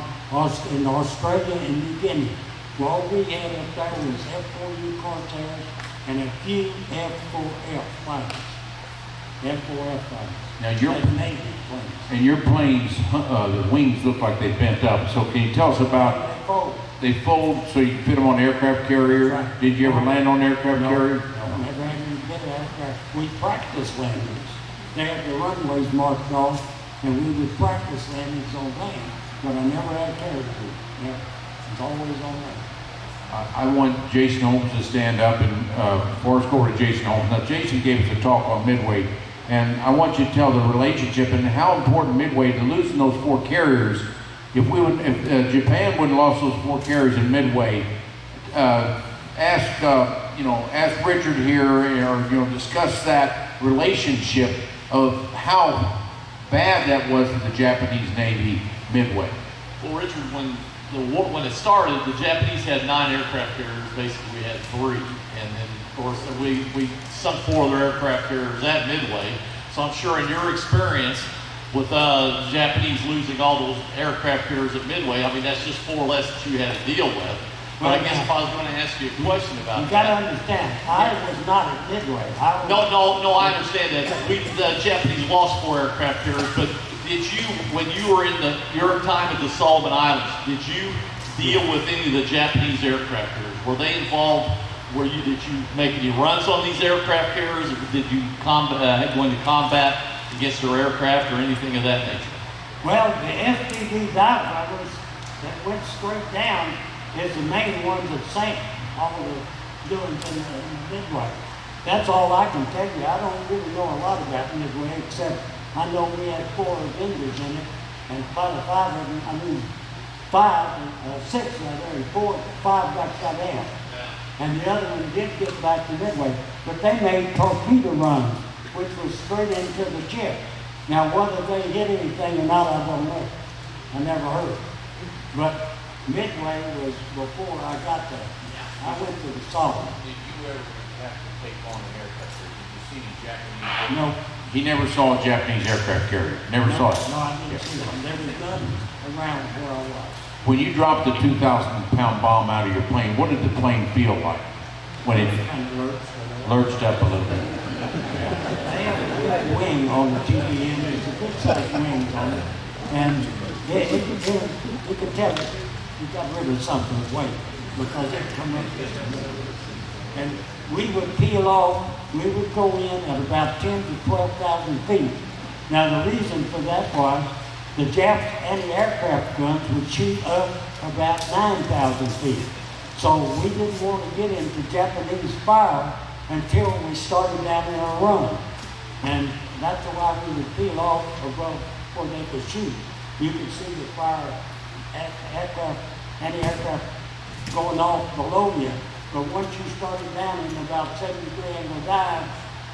in Australia and New Guinea. All we had up there was F-4U Cortairs and a few F-4F fighters. F-4F fighters. Now your Navy planes. and your planes, the wings look like they bent up. So can you tell us about? They fold. They fold so you can fit them on an aircraft carrier. Right. Did you ever land on an aircraft carrier? No, never had any good aircraft. We practiced landings. They had the runways marked off, and we would practice landings on land. But I never had carrier crew. Yeah, it's always on land. I want Jason Holmes to stand up and before us go over to Jason Holmes. Now Jason gave us a talk on Midway, and I want you to tell the relationship and how important Midway to losing those 4 carriers. If Japan wouldn't have lost those 4 carriers in Midway, ask Richard here, or discuss that relationship of how bad that was for the Japanese Navy Midway. Well, Richard, when it started, the Japanese had 9 aircraft carriers. Basically, we had 3, and then of course we sunk 4 of their aircraft carriers at Midway. So I'm sure in your experience with the Japanese losing all those aircraft carriers at Midway, I mean that's just 4 less that you had to deal with. But I guess if I was going to ask you a question about You got to understand, I was not at Midway. No, I understand that. The Japanese lost 4 aircraft carriers, but did you, when you were in your time at the Soloman Islands, did you deal with any of the Japanese aircraft carriers? Were they involved? Did you make any runs on these aircraft carriers? Or did you go into combat against their aircraft or anything of that nature? Well, the SPD dive bombers that went straight down is the main ones that sank all the doings in the Midway. That's all I can tell you. I don't really know a lot about Midway, except I know we had 4 vendors in it, and 5 of them, 6 rather, and 5 got shut down. And the other one did get back to Midway, but they made torpedo runs, which was straight into the ship. Now, whether they hit anything or not, I don't know. I never heard. But Midway was before I got there. I went to the Soloman. Did you ever have to take on an aircraft carrier? Did you see any Japanese? No. He never saw a Japanese aircraft carrier. Never saw it. No, I didn't see them. There was none around where I was. When you dropped the 2,000-pound bomb out of your plane, what did the plane feel like when it Kind of lurched up a little bit? They have a good wing on the TBM. There's a good sized wings on it. And you could tell you got rid of something with weight because it come up just a little. And we would peel off, we would go in at about 10 to 12,000 feet. Now the reason for that was the Japs anti-aircraft guns would shoot up about 9,000 feet. So we didn't want to get into Japanese fire until we started down in our run. And that's why we would peel off above where they could shoot. You could see the fire aircraft, anti-aircraft going off below you. But once you started down in about 73 angle dive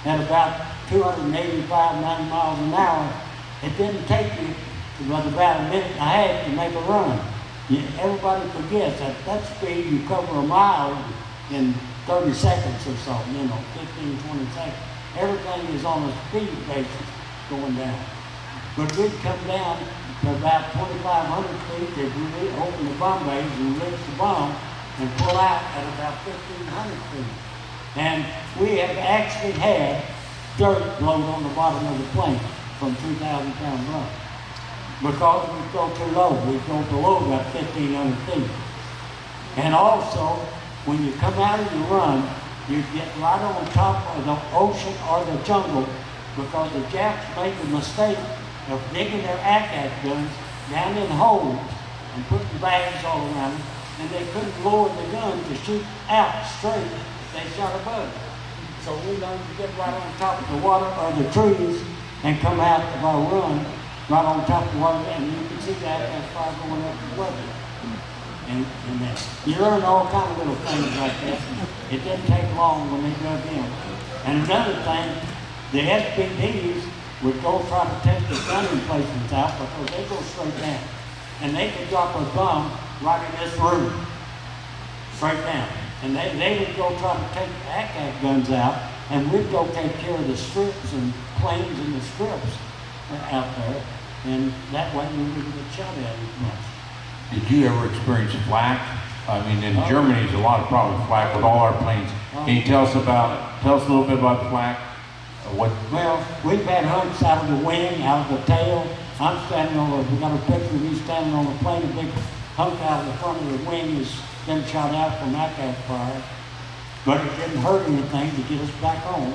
at about 285, 90 miles an hour, it didn't take you but about a minute and a half to make a run. Everybody forgets at that speed you cover a mile in 30 seconds or so, 15, 20 seconds. Everything is on a speed basis going down. But we'd come down to about 2,500 feet if we open the bomb bays and release the bomb and pull out at about 1,500 feet. And we have actually had dirt blown on the bottom of the plane from 2,000-pound run. Because we go too low, we go below about 1,500 feet. And also, when you come out of the run, you get right on top of the ocean or the jungle because the Japs made the mistake of digging their ack guns down in holes and putting bags all around them, and they couldn't lower the gun to shoot out straight. They shot above it. So we learned to get right on top of the water or the trees and come out of our run right on top of the water, and you can see that as far going up the weather. And that. You learn all kind of little things like that. It didn't take long when they dug in. And another thing, the SPDs would go try to take the gun emplacements out because they go straight down. And they could drop a bomb right in this room, straight down. And they would go try to take the ACAC guns out, and we'd go take care of the strips and planes and the strips out there. And that way we wouldn't get shot at as much. Did you ever experience flak? I mean, in Germany, there's a lot of problem with flak with all our planes. Can you tell us a little bit about flak? Well, we've had hunts out of the wing, out of the tail. I'm standing on we got a picture of me standing on the plane, a big hunk out of the front of the wing has been shot out from that fire. But it didn't hurt anything to get us back home.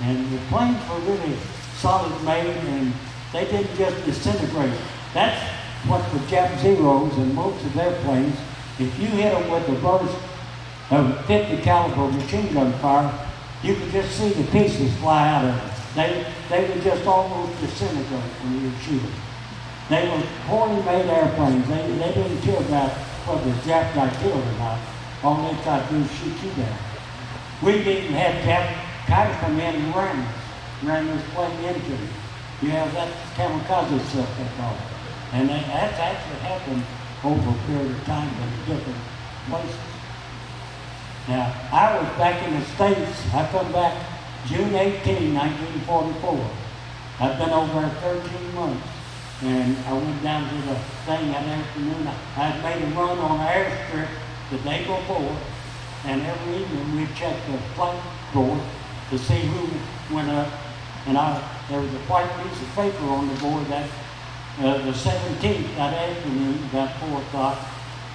And the planes were really solid made, and they didn't just disintegrate. That's what the Jap Zeros and most of their planes, if you hit them with a burst of 50 caliber machine gun fire, you could just see the pieces fly out of it. They would just almost disintegrate when you would shoot them. They were poorly made airplanes. They didn't care about whether the Jap got killed or not. All they tried to do is shoot you down. We've even had Jap kind of come in and ran this plane into it. You have that kamikaze stuff they call it. And that's actually happened over a period of time in different places. Now, I was back in the States. I come back June 18, 1944. I've been over there 13 months. And I went down to the thing that afternoon. I had made a run on the airstrip the day before. And every evening we'd check the flight board to see who went up. And there was a white piece of paper on the board that the 17th that afternoon, about 4 o'clock,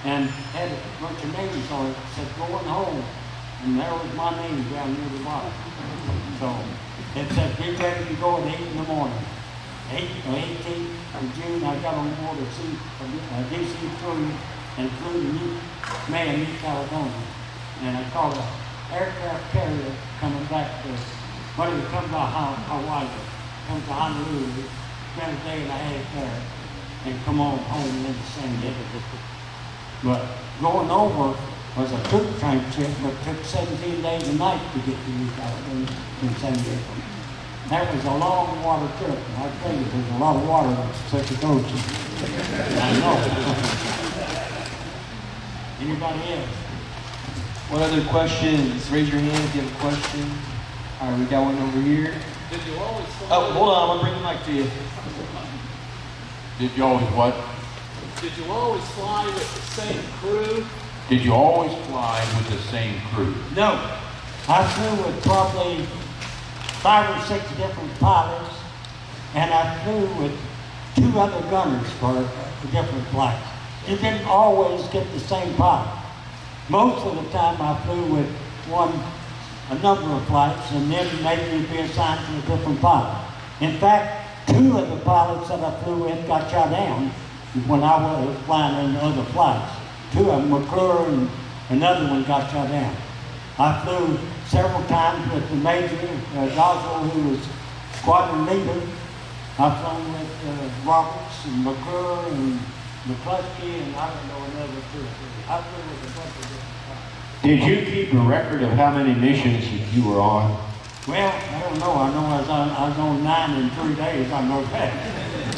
and had a bunch of names on it, said going home. And there was my name down near the bottom. So it said, be ready to go at 8 in the morning. 18th of June, I got on board a DC-3 and flew to Miami, California. And I caught an aircraft carrier coming back to, well, it come by Hawaii, come to Honolulu, spent a day and a half there, and come on home into San Diego. But going over was a troop transit, but it took 17 days a night to get to New California in San Diego. That was a long water trip, and I tell you, there's a lot of water on such a coach. I know. Anybody else? What other questions? Raise your hand if you have a question. All right, we got one over here. Did you always fly? Oh, hold on, I'm gonna bring the mic to you. Did you always what? Did you always fly with the same crew? Did you always fly with the same crew? No. I flew with probably 5 or 6 different pilots, and I flew with 2 other gunners for different flights. You didn't always get the same pilot. Most of the time I flew with a number of flights, and then maybe you'd be assigned to a different pilot. In fact, 2 of the pilots that I flew with got shot down when I was flying in other flights. 2 of them, McClure and another one, got shot down. I flew several times with the Major, Goswell, who was squadron leader. I've flown with Roberts and McClure and McCluskey, and I don't know another 2 or 3. I flew with a bunch of different pilots. Did you keep a record of how many missions that you were on? Well, I don't know. I know I was on 9 in 3 days. I know that.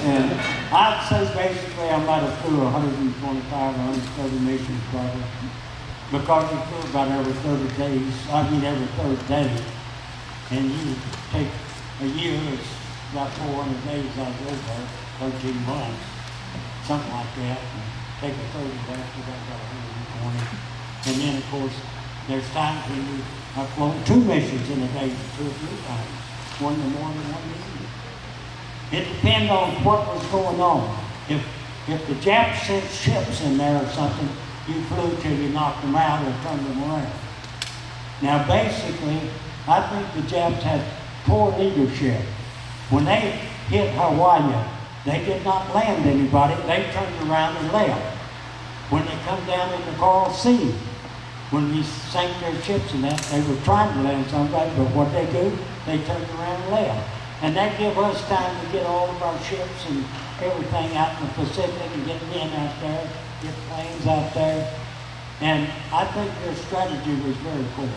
And I'd say basically I might have flew 125, 130 missions probably. Because you flew about every 30 days. I mean every third day. And you take a year, it's about 400 days I was over there, 13 months, something like that. And take a 30 back, you got about 120. And then of course, there's times when I've flown 2 missions in a day, 2 or 3 times. One in the morning, one in the evening. It depends on what was going on. If the Japs sent ships in there or something, you flew till you knocked them out or turned them around. Now basically, I think the Japs had poor leadership. When they hit Hawaii, they did not land anybody. They turned around and left. When they come down in the Coral Sea, when we sank their ships and that, they were trying to land somebody, but what they do, they turned around and left. And that gave us time to get all of our ships and everything out in the Pacific and get men out there, get planes out there. And I think their strategy was very poor.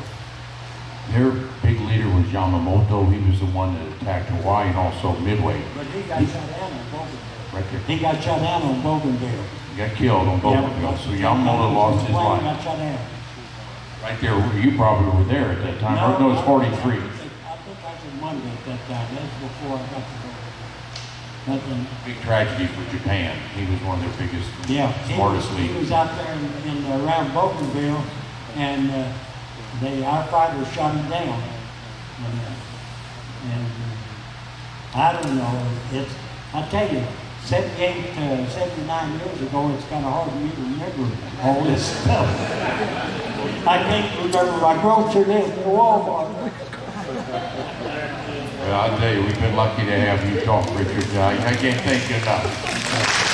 Their big leader was Yamamoto. He was the one that attacked Hawaii and also Midway. But he got shot down on Bogeyville. Right there. He got shot down on Bogeyville. He got killed on Bogeyville. So Yamamoto lost his Plane life. got shot down. Right there, you probably were there at that time. No, it was 43. I think I was in Monday at that time. That's before I got to go. Nothing. Big tragedy for Japan. He was one of their biggest, smartest He leaders. was out there in around Bogeyville, and our fighters shot him down. And I don't know. I tell you, 78 to 79 years ago, it's kind of hard for me to remember all this stuff. I can't remember my grocery list at Walmart. Well, I tell you, we've been lucky to have you talk, Richard. I can't thank you enough.